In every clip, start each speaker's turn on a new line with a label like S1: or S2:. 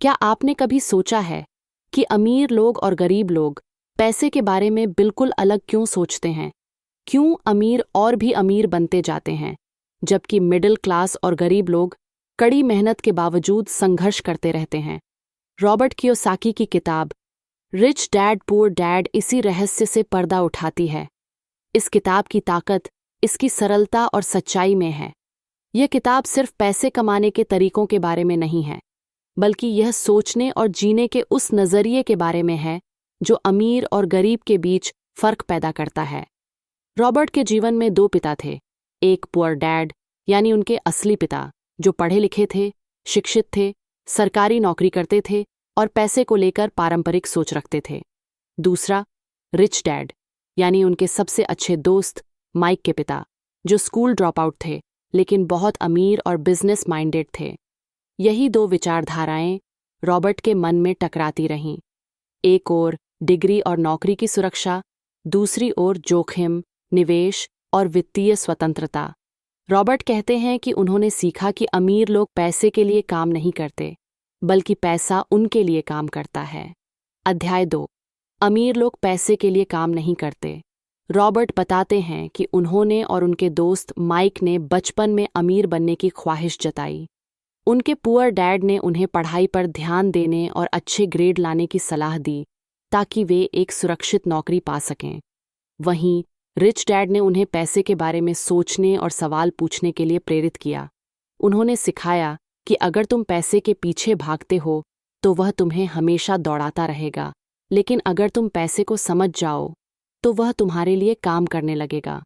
S1: क्या आपने कभी सोचा है कि अमीर लोग और गरीब लोग पैसे के बारे में बिल्कुल अलग क्यों सोचते हैं? क्यों अमीर और भी अमीर बनते जाते हैं, जबकि मिडिल क्लास और गरीब लोग कड़ी मेहनत के बावजूद संघर्ष करते रहते हैं? रॉबर्ट कियोसाकी की किताब रिच डैड पुअर डैड इसी रहस्य से पर्दा उठाती है। इस किताब की ताकत इसकी सरलता और सच्चाई में है। यह किताब सिर्फ पैसे कमाने के तरीकों के बारे में नहीं है, बल्कि यह सोचने और जीने के उस नज़रिए के बारे में है जो अमीर और गरीब के बीच फर्क पैदा करता है। रॉबर्ट के जीवन में दो पिता थे। एक पुअर डैड यानी उनके असली पिता, जो पढ़े लिखे थे, शिक्षित थे, सरकारी नौकरी करते थे और पैसे को लेकर पारंपरिक सोच रखते थे। दूसरा रिच डैड यानी उनके सबसे अच्छे दोस्त माइक के पिता, जो स्कूल ड्रॉप आउट थे लेकिन बहुत अमीर और बिजनेस माइंडेड थे। यही दो विचारधाराएं रॉबर्ट के मन में टकराती रहीं। एक ओर डिग्री और नौकरी की सुरक्षा, दूसरी ओर जोखिम, निवेश और वित्तीय स्वतंत्रता। रॉबर्ट कहते हैं कि उन्होंने सीखा कि अमीर लोग पैसे के लिए काम नहीं करते, बल्कि पैसा उनके लिए काम करता है। अध्याय 2। अमीर लोग पैसे के लिए काम नहीं करते। रॉबर्ट बताते हैं कि उन्होंने और उनके दोस्त माइक ने बचपन में अमीर बनने की ख्वाहिश जताई। उनके पुअर डैड ने उन्हें पढ़ाई पर ध्यान देने और अच्छे ग्रेड लाने की सलाह दी ताकि वे एक सुरक्षित नौकरी पा सकें। वहीं रिच डैड ने उन्हें पैसे के बारे में सोचने और सवाल पूछने के लिए प्रेरित किया। उन्होंने सिखाया कि अगर तुम पैसे के पीछे भागते हो तो वह तुम्हें हमेशा दौड़ाता रहेगा, लेकिन अगर तुम पैसे को समझ जाओ तो वह तुम्हारे लिए काम करने लगेगा।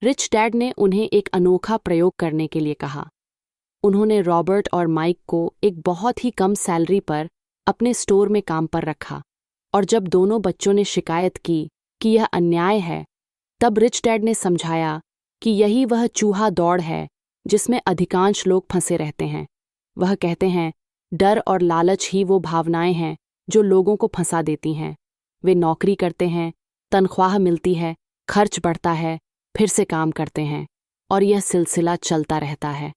S1: रिच डैड ने उन्हें एक अनोखा प्रयोग करने के लिए कहा। उन्होंने रॉबर्ट और माइक को एक बहुत ही कम सैलरी पर अपने स्टोर में काम पर रखा, और जब दोनों बच्चों ने शिकायत की कि यह अन्याय है, तब रिच डैड ने समझाया कि यही वह चूहा दौड़ है जिसमें अधिकांश लोग फंसे रहते हैं। वह कहते हैं, डर और लालच ही वो भावनाएं हैं जो लोगों को फंसा देती हैं। वे नौकरी करते हैं, तनख्वाह मिलती है, खर्च बढ़ता है, फिर से काम करते हैं, और यह सिलसिला चलता रहता है।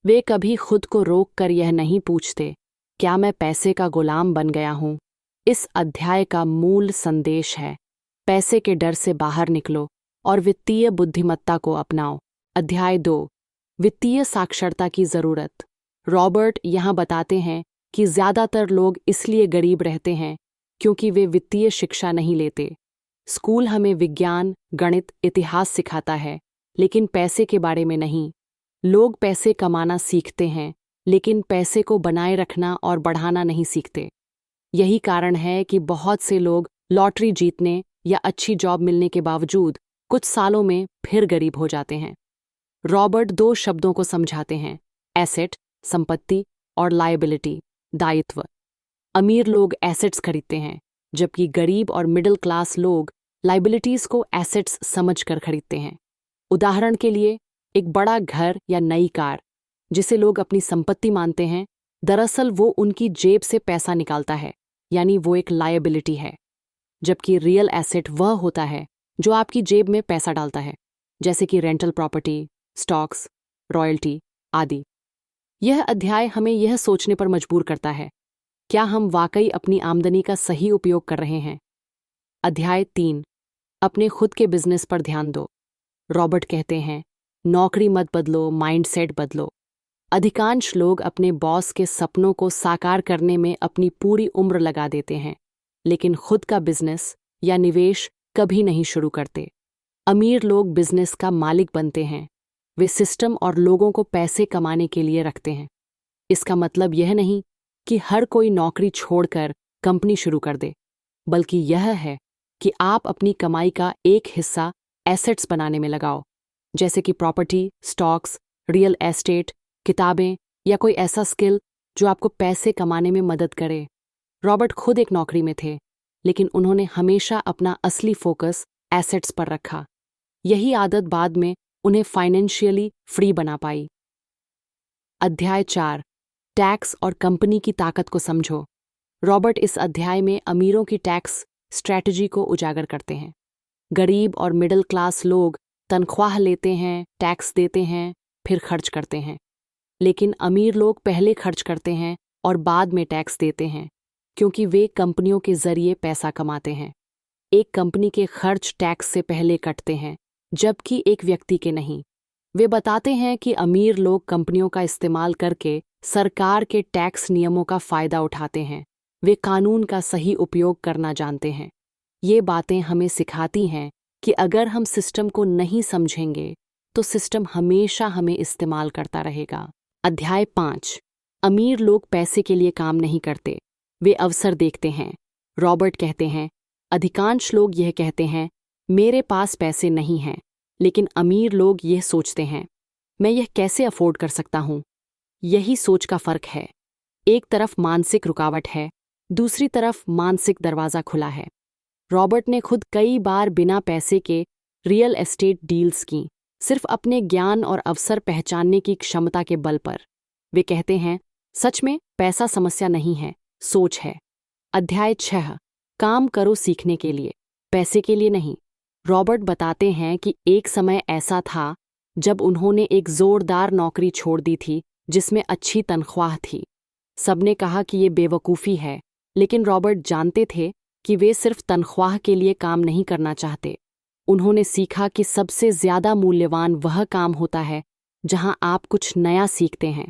S1: वे कभी खुद को रोक कर यह नहीं पूछते, क्या मैं पैसे का गुलाम बन गया हूँ? इस अध्याय का मूल संदेश है, पैसे के डर से बाहर निकलो और वित्तीय बुद्धिमत्ता को अपनाओ। अध्याय 2। वित्तीय साक्षरता की जरूरत। रॉबर्ट यहाँ बताते हैं कि ज्यादातर लोग इसलिए गरीब रहते हैं क्योंकि वे वित्तीय शिक्षा नहीं लेते। स्कूल हमें विज्ञान, गणित, इतिहास सिखाता है, लेकिन पैसे के बारे में नहीं। लोग पैसे कमाना सीखते हैं, लेकिन पैसे को बनाए रखना और बढ़ाना नहीं सीखते। यही कारण है कि बहुत से लोग लॉटरी जीतने या अच्छी जॉब मिलने के बावजूद कुछ सालों में फिर गरीब हो जाते हैं। रॉबर्ट दो शब्दों को समझाते हैं, एसेट, संपत्ति, और लायबिलिटी, दायित्व। अमीर लोग एसेट्स खरीदते हैं, जबकि गरीब और मिडिल क्लास लोग लायबिलिटीज को एसेट्स समझकर खरीदते हैं। उदाहरण के लिए, एक बड़ा घर या नई कार, जिसे लोग अपनी संपत्ति मानते हैं, दरअसल वो उनकी जेब से पैसा निकालता है, यानी वो एक लायबिलिटी है। जबकि रियल एसेट वह होता है जो आपकी जेब में पैसा डालता है, जैसे कि रेंटल प्रॉपर्टी, स्टॉक्स, रॉयल्टी आदि। यह अध्याय हमें यह सोचने पर मजबूर करता है, क्या हम वाकई अपनी आमदनी का सही उपयोग कर रहे हैं? अध्याय 3। अपने खुद के बिजनेस पर ध्यान दो। रॉबर्ट कहते हैं, नौकरी मत बदलो, माइंडसेट बदलो। अधिकांश लोग अपने बॉस के सपनों को साकार करने में अपनी पूरी उम्र लगा देते हैं, लेकिन खुद का बिजनेस या निवेश कभी नहीं शुरू करते। अमीर लोग बिजनेस का मालिक बनते हैं, वे सिस्टम और लोगों को पैसे कमाने के लिए रखते हैं। इसका मतलब यह नहीं कि हर कोई नौकरी छोड़कर कंपनी शुरू कर दे, बल्कि यह है कि आप अपनी कमाई का एक हिस्सा एसेट्स बनाने में लगाओ, जैसे कि प्रॉपर्टी, स्टॉक्स, रियल एस्टेट, किताबें या कोई ऐसा स्किल जो आपको पैसे कमाने में मदद करे। रॉबर्ट खुद एक नौकरी में थे, लेकिन उन्होंने हमेशा अपना असली फोकस एसेट्स पर रखा। यही आदत बाद में उन्हें फाइनेंशियली फ्री बना पाई। अध्याय 4। टैक्स और कंपनी की ताकत को समझो। रॉबर्ट इस अध्याय में अमीरों की टैक्स स्ट्रैटेजी को उजागर करते हैं। गरीब और मिडिल क्लास लोग तनख्वाह लेते हैं, टैक्स देते हैं, फिर खर्च करते हैं, लेकिन अमीर लोग पहले खर्च करते हैं और बाद में टैक्स देते हैं, क्योंकि वे कंपनियों के जरिए पैसा कमाते हैं। एक कंपनी के खर्च टैक्स से पहले कटते हैं, जबकि एक व्यक्ति के नहीं। वे बताते हैं कि अमीर लोग कंपनियों का इस्तेमाल करके सरकार के टैक्स नियमों का फायदा उठाते हैं। वे कानून का सही उपयोग करना जानते हैं। ये बातें हमें सिखाती हैं कि अगर हम सिस्टम को नहीं समझेंगे तो सिस्टम हमेशा हमें इस्तेमाल करता रहेगा। अध्याय 5। अमीर लोग पैसे के लिए काम नहीं करते, वे अवसर देखते हैं। रॉबर्ट कहते हैं, अधिकांश लोग यह कहते हैं, मेरे पास पैसे नहीं हैं, लेकिन अमीर लोग यह सोचते हैं, मैं यह कैसे अफोर्ड कर सकता हूँ। यही सोच का फर्क है। एक तरफ मानसिक रुकावट है, दूसरी तरफ मानसिक दरवाज़ा खुला है। रॉबर्ट ने खुद कई बार बिना पैसे के रियल एस्टेट डील्स की, सिर्फ अपने ज्ञान और अवसर पहचानने की क्षमता के बल पर। वे कहते हैं, सच में पैसा समस्या नहीं है, सोच है। अध्याय 6। काम करो सीखने के लिए, पैसे के लिए नहीं। रॉबर्ट बताते हैं कि एक समय ऐसा था जब उन्होंने एक जोरदार नौकरी छोड़ दी थी जिसमें अच्छी तनख्वाह थी। सबने कहा कि ये बेवकूफ़ी है, लेकिन रॉबर्ट जानते थे कि वे सिर्फ तनख्वाह के लिए काम नहीं करना चाहते। उन्होंने सीखा कि सबसे ज़्यादा मूल्यवान वह काम होता है जहां आप कुछ नया सीखते हैं।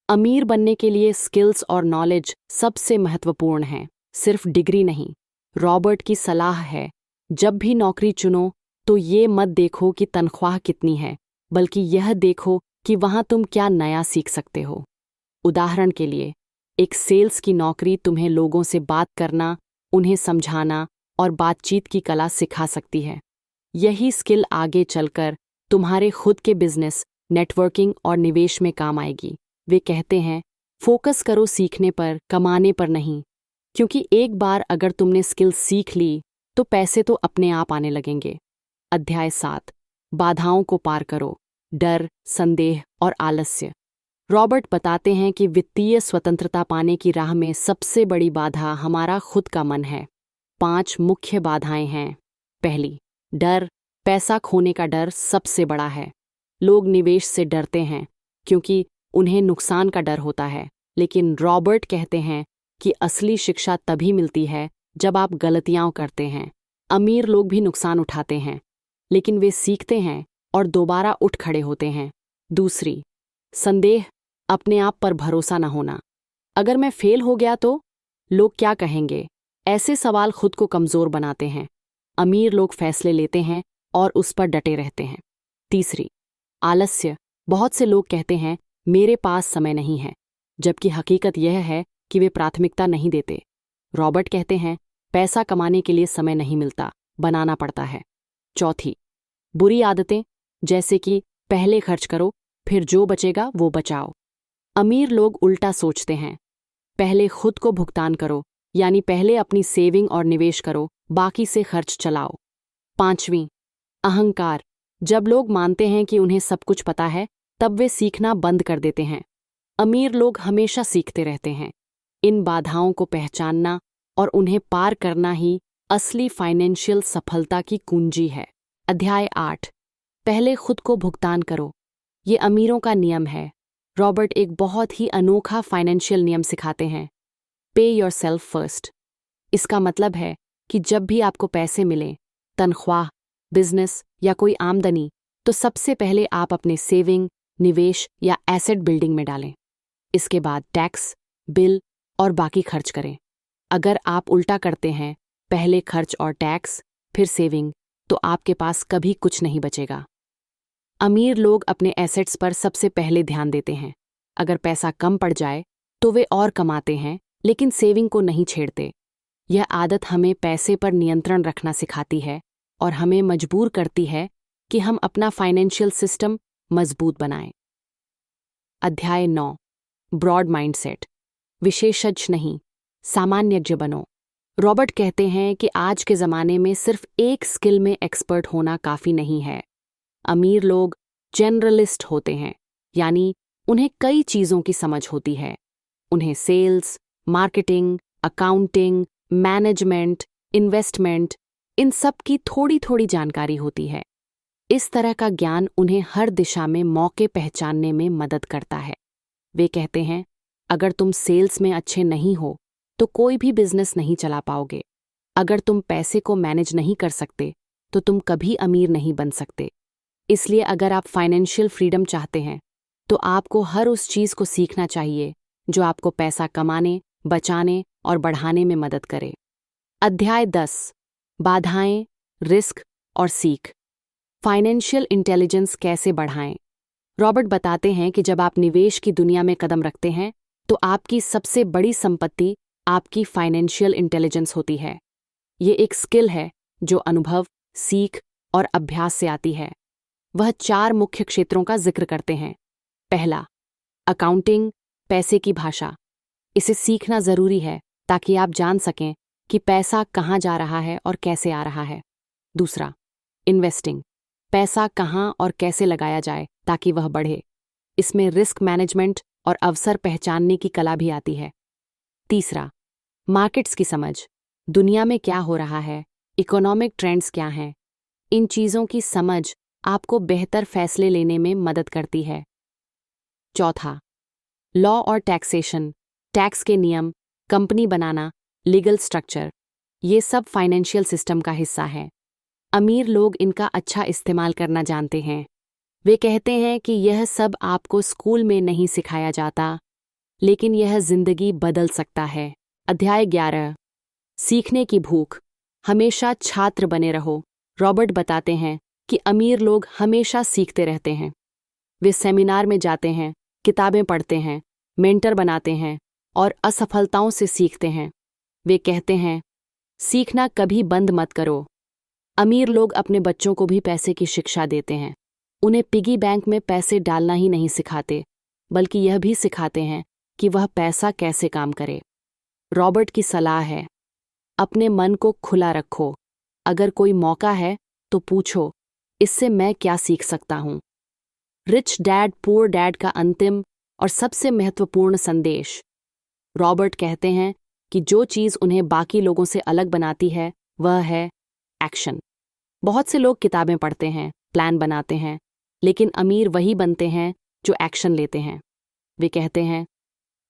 S1: अमीर बनने के लिए स्किल्स और नॉलेज सबसे महत्वपूर्ण हैं, सिर्फ डिग्री नहीं। रॉबर्ट की सलाह है, जब भी नौकरी चुनो तो ये मत देखो कि तनख्वाह कितनी है, बल्कि यह देखो कि वहां तुम क्या नया सीख सकते हो। उदाहरण के लिए, एक सेल्स की नौकरी तुम्हें लोगों से बात करना, उन्हें समझाना और बातचीत की कला सिखा सकती है। यही स्किल आगे चलकर तुम्हारे खुद के बिजनेस, नेटवर्किंग और निवेश में काम आएगी। वे कहते हैं, फोकस करो सीखने पर, कमाने पर नहीं, क्योंकि एक बार अगर तुमने स्किल सीख ली तो पैसे तो अपने आप आने लगेंगे। अध्याय 7। बाधाओं को पार करो, डर, संदेह और आलस्य। रॉबर्ट बताते हैं कि वित्तीय स्वतंत्रता पाने की राह में सबसे बड़ी बाधा हमारा खुद का मन है। 5 मुख्य बाधाएं हैं। पहली, डर। पैसा खोने का डर सबसे बड़ा है। लोग निवेश से डरते हैं क्योंकि उन्हें नुकसान का डर होता है, लेकिन रॉबर्ट कहते हैं कि असली शिक्षा तभी मिलती है जब आप गलतियां करते हैं। अमीर लोग भी नुकसान उठाते हैं, लेकिन वे सीखते हैं और दोबारा उठ खड़े होते हैं। दूसरी, संदेह, अपने आप पर भरोसा न होना। अगर मैं फेल हो गया तो लोग क्या कहेंगे? ऐसे सवाल खुद को कमज़ोर बनाते हैं। अमीर लोग फैसले लेते हैं और उस पर डटे रहते हैं। तीसरी, आलस्य। बहुत से लोग कहते हैं, मेरे पास समय नहीं है, जबकि हकीकत यह है कि वे प्राथमिकता नहीं देते। रॉबर्ट कहते हैं, पैसा कमाने के लिए समय नहीं मिलता, बनाना पड़ता है। चौथी, बुरी आदतें, जैसे कि पहले खर्च करो, फिर जो बचेगा वो बचाओ। अमीर लोग उल्टा सोचते हैं, पहले खुद को भुगतान करो, यानी पहले अपनी सेविंग और निवेश करो, बाकी से खर्च चलाओ। पांचवीं, अहंकार। जब लोग मानते हैं कि उन्हें सब कुछ पता है, तब वे सीखना बंद कर देते हैं। अमीर लोग हमेशा सीखते रहते हैं। इन बाधाओं को पहचानना और उन्हें पार करना ही असली फाइनेंशियल सफलता की कुंजी है। अध्याय 8। पहले खुद को भुगतान करो। ये अमीरों का नियम है। रॉबर्ट एक बहुत ही अनोखा फाइनेंशियल नियम सिखाते हैं, पे योरसेल्फ फर्स्ट। इसका मतलब है कि जब भी आपको पैसे मिलें, तनख्वाह, बिजनेस या कोई आमदनी, तो सबसे पहले आप अपने सेविंग, निवेश या एसेट बिल्डिंग में डालें। इसके बाद टैक्स, बिल और बाकी खर्च करें। अगर आप उल्टा करते हैं, पहले खर्च और टैक्स, फिर सेविंग, तो आपके पास कभी कुछ नहीं बचेगा। अमीर लोग अपने एसेट्स पर सबसे पहले ध्यान देते हैं। अगर पैसा कम पड़ जाए तो वे और कमाते हैं, लेकिन सेविंग को नहीं छेड़ते। यह आदत हमें पैसे पर नियंत्रण रखना सिखाती है और हमें मजबूर करती है कि हम अपना फाइनेंशियल सिस्टम मजबूत बनाएं। अध्याय 9। Broad mindset. विशेषज्ञ नहीं, सामान्यज्ञ बनो। रॉबर्ट कहते हैं कि आज के ज़माने में सिर्फ एक स्किल में एक्सपर्ट होना काफ़ी नहीं है। अमीर लोग जनरलिस्ट होते हैं, यानी उन्हें कई चीज़ों की समझ होती है। उन्हें sales, marketing, accounting, management, investment, इन सब की थोड़ी थोड़ी जानकारी होती है। इस तरह का ज्ञान उन्हें हर दिशा में मौके पहचानने में मदद करता है। वे कहते हैं, अगर तुम सेल्स में अच्छे नहीं हो तो कोई भी बिजनेस नहीं चला पाओगे। अगर तुम पैसे को मैनेज नहीं कर सकते तो तुम कभी अमीर नहीं बन सकते। इसलिए अगर आप फाइनेंशियल फ्रीडम चाहते हैं तो आपको हर उस चीज़ को सीखना चाहिए जो आपको पैसा कमाने, बचाने और बढ़ाने में मदद करे। अध्याय 10, बाधाएं, रिस्क और सीख। फाइनेंशियल इंटेलिजेंस कैसे बढ़ाएं? रॉबर्ट बताते हैं कि जब आप निवेश की दुनिया में कदम रखते हैं तो आपकी सबसे बड़ी संपत्ति आपकी फाइनेंशियल इंटेलिजेंस होती है। ये एक स्किल है जो अनुभव, सीख और अभ्यास से आती है। वह 4 मुख्य क्षेत्रों का जिक्र करते हैं। पहला, अकाउंटिंग, पैसे की भाषा। इसे सीखना जरूरी है ताकि आप जान सकें कि पैसा कहाँ जा रहा है और कैसे आ रहा है। दूसरा, इन्वेस्टिंग, पैसा कहाँ और कैसे लगाया जाए ताकि वह बढ़े। इसमें रिस्क मैनेजमेंट और अवसर पहचानने की कला भी आती है। तीसरा, मार्केट्स की समझ, दुनिया में क्या हो रहा है, इकोनॉमिक ट्रेंड्स क्या हैं। इन चीज़ों की समझ आपको बेहतर फैसले लेने में मदद करती है। चौथा, लॉ और टैक्सेशन, टैक्स के नियम, कंपनी बनाना, लीगल स्ट्रक्चर, ये सब फाइनेंशियल सिस्टम का हिस्सा है। अमीर लोग इनका अच्छा इस्तेमाल करना जानते हैं। वे कहते हैं कि यह सब आपको स्कूल में नहीं सिखाया जाता, लेकिन यह जिंदगी बदल सकता है। अध्याय 11, सीखने की भूख, हमेशा छात्र बने रहो। रॉबर्ट बताते हैं कि अमीर लोग हमेशा सीखते रहते हैं। वे सेमिनार में जाते हैं, किताबें पढ़ते हैं, मेंटर बनाते हैं और असफलताओं से सीखते हैं। वे कहते हैं, सीखना कभी बंद मत करो। अमीर लोग अपने बच्चों को भी पैसे की शिक्षा देते हैं। उन्हें पिगी बैंक में पैसे डालना ही नहीं सिखाते, बल्कि यह भी सिखाते हैं कि वह पैसा कैसे काम करे। रॉबर्ट की सलाह है, अपने मन को खुला रखो। अगर कोई मौका है तो पूछो, इससे मैं क्या सीख सकता हूँ। रिच डैड पुअर डैड का अंतिम और सबसे महत्वपूर्ण संदेश। रॉबर्ट कहते हैं कि जो चीज़ उन्हें बाकी लोगों से अलग बनाती है वह है एक्शन। बहुत से लोग किताबें पढ़ते हैं, प्लान बनाते हैं, लेकिन अमीर वही बनते हैं जो एक्शन लेते हैं। वे कहते हैं,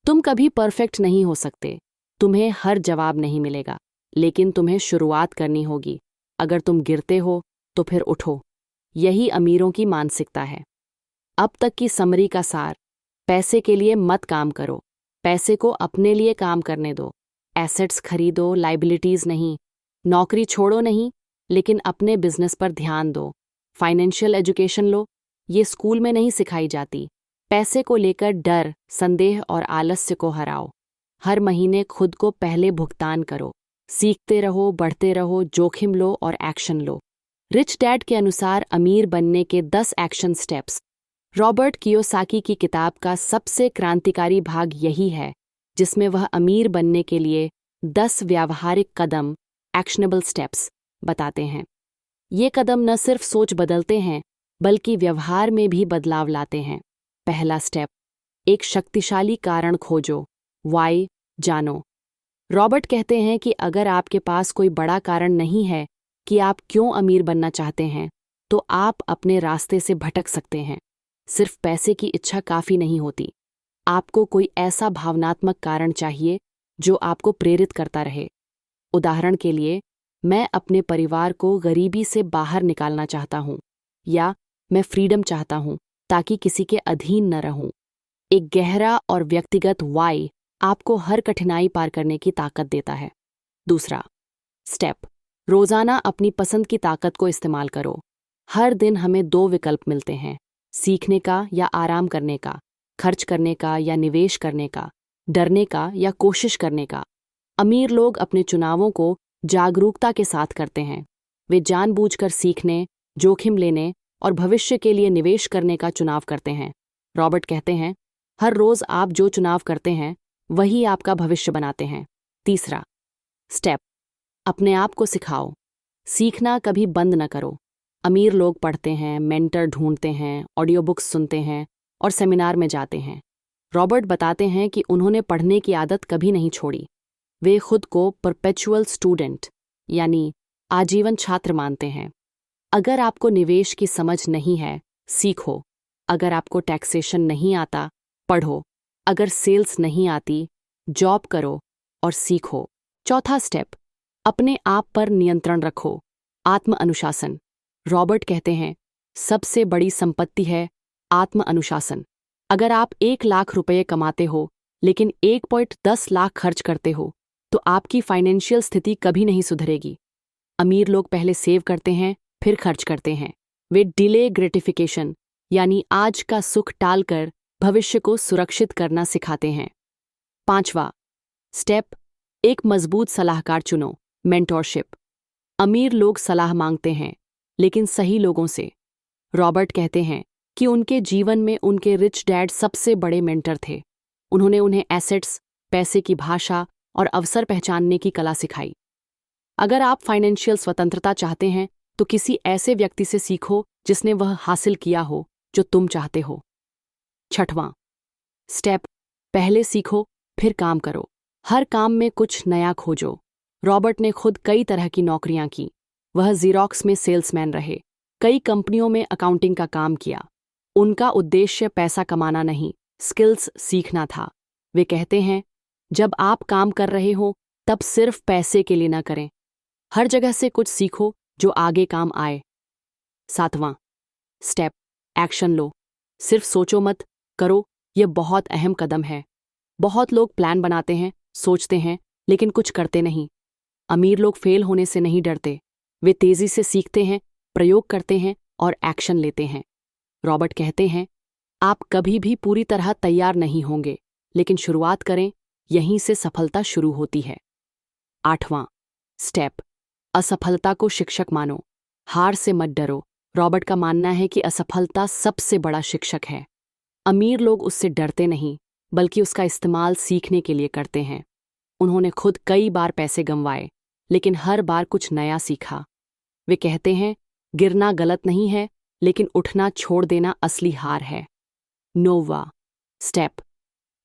S1: तुम कभी परफेक्ट नहीं हो सकते, तुम्हें हर जवाब नहीं मिलेगा, लेकिन तुम्हें शुरुआत करनी होगी। अगर तुम गिरते हो तो फिर उठो। यही अमीरों की मानसिकता है। अब तक की समरी का सार, पैसे के लिए मत काम करो, पैसे को अपने लिए काम करने दो। एसेट्स खरीदो, लाइबिलिटीज नहीं। नौकरी छोड़ो नहीं, लेकिन अपने बिजनेस पर ध्यान दो। फाइनेंशियल एजुकेशन लो, ये स्कूल में नहीं सिखाई जाती। पैसे को लेकर डर, संदेह और आलस्य को हराओ। हर महीने खुद को पहले भुगतान करो। सीखते रहो, बढ़ते रहो, जोखिम लो और एक्शन लो। रिच डैड के अनुसार अमीर बनने के 10 एक्शन स्टेप्स। रॉबर्ट कियोसाकी की किताब का सबसे क्रांतिकारी भाग यही है, जिसमें वह अमीर बनने के लिए 10 व्यावहारिक कदम, एक्शनेबल स्टेप्स, बताते हैं। ये कदम न सिर्फ सोच बदलते हैं, बल्कि व्यवहार में भी बदलाव लाते हैं। पहला स्टेप, एक शक्तिशाली कारण खोजो, वाई जानो। रॉबर्ट कहते हैं कि अगर आपके पास कोई बड़ा कारण नहीं है कि आप क्यों अमीर बनना चाहते हैं, तो आप अपने रास्ते से भटक सकते हैं। सिर्फ पैसे की इच्छा काफ़ी नहीं होती। आपको कोई ऐसा भावनात्मक कारण चाहिए जो आपको प्रेरित करता रहे। उदाहरण के लिए, मैं अपने परिवार को गरीबी से बाहर निकालना चाहता हूँ, या मैं फ्रीडम चाहता हूँ ताकि किसी के अधीन न रहूँ। एक गहरा और व्यक्तिगत वाई आपको हर कठिनाई पार करने की ताकत देता है। दूसरा स्टेप, रोजाना अपनी पसंद की ताकत को इस्तेमाल करो। हर दिन हमें 2 विकल्प मिलते हैं, सीखने का या आराम करने का, खर्च करने का या निवेश करने का, डरने का या कोशिश करने का। अमीर लोग अपने चुनावों को जागरूकता के साथ करते हैं। वे जानबूझकर सीखने, जोखिम लेने और भविष्य के लिए निवेश करने का चुनाव करते हैं। रॉबर्ट कहते हैं, हर रोज आप जो चुनाव करते हैं वही आपका भविष्य बनाते हैं। तीसरा स्टेप, अपने आप को सिखाओ। सीखना कभी बंद न करो। अमीर लोग पढ़ते हैं, मेंटर ढूंढते हैं, ऑडियो बुक्स सुनते हैं और सेमिनार में जाते हैं। रॉबर्ट बताते हैं कि उन्होंने पढ़ने की आदत कभी नहीं छोड़ी। वे खुद को परपेचुअल स्टूडेंट यानी आजीवन छात्र मानते हैं। अगर आपको निवेश की समझ नहीं है, सीखो। अगर आपको टैक्सेशन नहीं आता, पढ़ो। अगर सेल्स नहीं आती, जॉब करो और सीखो। चौथा स्टेप, अपने आप पर नियंत्रण रखो। आत्म अनुशासन। रॉबर्ट कहते हैं, सबसे बड़ी संपत्ति है आत्म अनुशासन। अगर आप 1 लाख रुपये कमाते हो लेकिन 1.10 लाख खर्च करते हो तो आपकी फाइनेंशियल स्थिति कभी नहीं सुधरेगी। अमीर लोग पहले सेव करते हैं, फिर खर्च करते हैं। वे डिले ग्रेटिफिकेशन यानी आज का सुख टालकर भविष्य को सुरक्षित करना सिखाते हैं। 5वां स्टेप, एक मजबूत सलाहकार चुनो। मेंटोरशिप। अमीर लोग सलाह मांगते हैं, लेकिन सही लोगों से। रॉबर्ट कहते हैं कि उनके जीवन में उनके रिच डैड सबसे बड़े मेंटर थे। उन्होंने उन्हें एसेट्स, पैसे की भाषा और अवसर पहचानने की कला सिखाई। अगर आप फाइनेंशियल स्वतंत्रता चाहते हैं तो किसी ऐसे व्यक्ति से सीखो जिसने वह हासिल किया हो जो तुम चाहते हो। 6वां स्टेप, पहले सीखो फिर काम करो। हर काम में कुछ नया खोजो। रॉबर्ट ने खुद कई तरह की नौकरियां की। वह ज़ीरॉक्स में सेल्समैन रहे, कई कंपनियों में अकाउंटिंग का काम किया। उनका उद्देश्य पैसा कमाना नहीं, स्किल्स सीखना था। वे कहते हैं, जब आप काम कर रहे हो तब सिर्फ पैसे के लिए ना करें, हर जगह से कुछ सीखो जो आगे काम आए। 7वां स्टेप, एक्शन लो। सिर्फ सोचो मत, करो। यह बहुत अहम कदम है। बहुत लोग प्लान बनाते हैं, सोचते हैं, लेकिन कुछ करते नहीं। अमीर लोग फेल होने से नहीं डरते, वे तेजी से सीखते हैं, प्रयोग करते हैं और एक्शन लेते हैं। रॉबर्ट कहते हैं, आप कभी भी पूरी तरह तैयार नहीं होंगे, लेकिन शुरुआत करें, यहीं से सफलता शुरू होती है। 8वां स्टेप, असफलता को शिक्षक मानो। हार से मत डरो। रॉबर्ट का मानना है कि असफलता सबसे बड़ा शिक्षक है। अमीर लोग उससे डरते नहीं, बल्कि उसका इस्तेमाल सीखने के लिए करते हैं। उन्होंने खुद कई बार पैसे गंवाए, लेकिन हर बार कुछ नया सीखा। वे कहते हैं, गिरना गलत नहीं है, लेकिन उठना छोड़ देना असली हार है। 9वां स्टेप,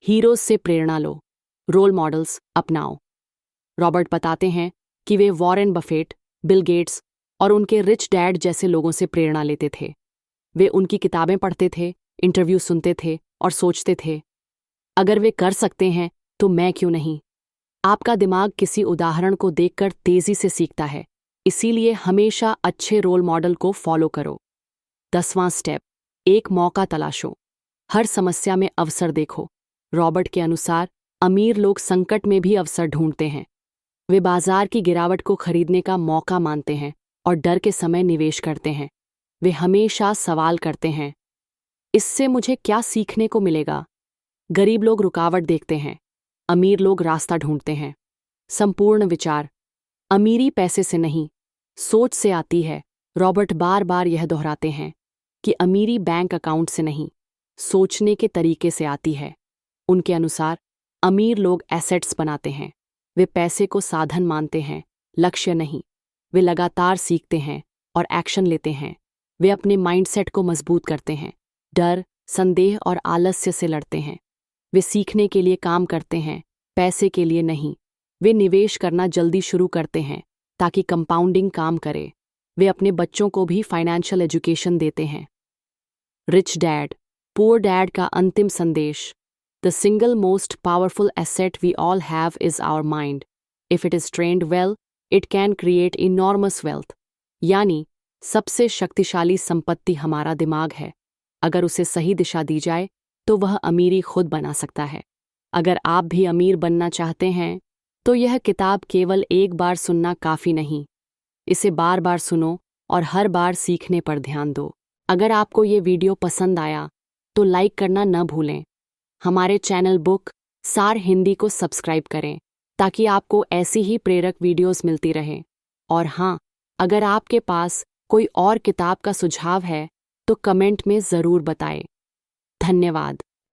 S1: हीरोज से प्रेरणा लो। रोल मॉडल्स अपनाओ। रॉबर्ट बताते हैं कि वे वॉरेन बफेट, बिल गेट्स और उनके रिच डैड जैसे लोगों से प्रेरणा लेते थे। वे उनकी किताबें पढ़ते थे, इंटरव्यू सुनते थे और सोचते थे, अगर वे कर सकते हैं तो मैं क्यों नहीं। आपका दिमाग किसी उदाहरण को देखकर तेजी से सीखता है, इसीलिए हमेशा अच्छे रोल मॉडल को फॉलो करो। 10वां स्टेप, एक मौका तलाशो। हर समस्या में अवसर देखो। रॉबर्ट के अनुसार अमीर लोग संकट में भी अवसर ढूंढते हैं। वे बाजार की गिरावट को खरीदने का मौका मानते हैं और डर के समय निवेश करते हैं। वे हमेशा सवाल करते हैं, इससे मुझे क्या सीखने को मिलेगा। गरीब लोग रुकावट देखते हैं, अमीर लोग रास्ता ढूंढते हैं। संपूर्ण विचार, अमीरी पैसे से नहीं, सोच से आती है। रॉबर्ट बार बार यह दोहराते हैं कि अमीरी बैंक अकाउंट से नहीं, सोचने के तरीके से आती है। उनके अनुसार अमीर लोग एसेट्स बनाते हैं। वे पैसे को साधन मानते हैं, लक्ष्य नहीं। वे लगातार सीखते हैं और एक्शन लेते हैं। वे अपने माइंडसेट को मजबूत करते हैं, डर, संदेह और आलस्य से लड़ते हैं। वे सीखने के लिए काम करते हैं, पैसे के लिए नहीं। वे निवेश करना जल्दी शुरू करते हैं ताकि कंपाउंडिंग काम करे। वे अपने बच्चों को भी फाइनेंशियल एजुकेशन देते हैं। रिच डैड, पुअर डैड का अंतिम संदेश, the single most powerful asset we all have is our mind. If it is trained well, it can create enormous wealth. यानी सबसे शक्तिशाली संपत्ति हमारा दिमाग है। अगर उसे सही दिशा दी जाए तो वह अमीरी खुद बना सकता है। अगर आप भी अमीर बनना चाहते हैं तो यह किताब केवल एक बार सुनना काफ़ी नहीं, इसे बार बार सुनो और हर बार सीखने पर ध्यान दो। अगर आपको ये वीडियो पसंद आया तो लाइक करना न भूलें। हमारे चैनल बुक सार हिंदी को सब्सक्राइब करें ताकि आपको ऐसी ही प्रेरक वीडियोस मिलती रहें। और हाँ, अगर आपके पास कोई और किताब का सुझाव है तो कमेंट में ज़रूर बताएं। धन्यवाद।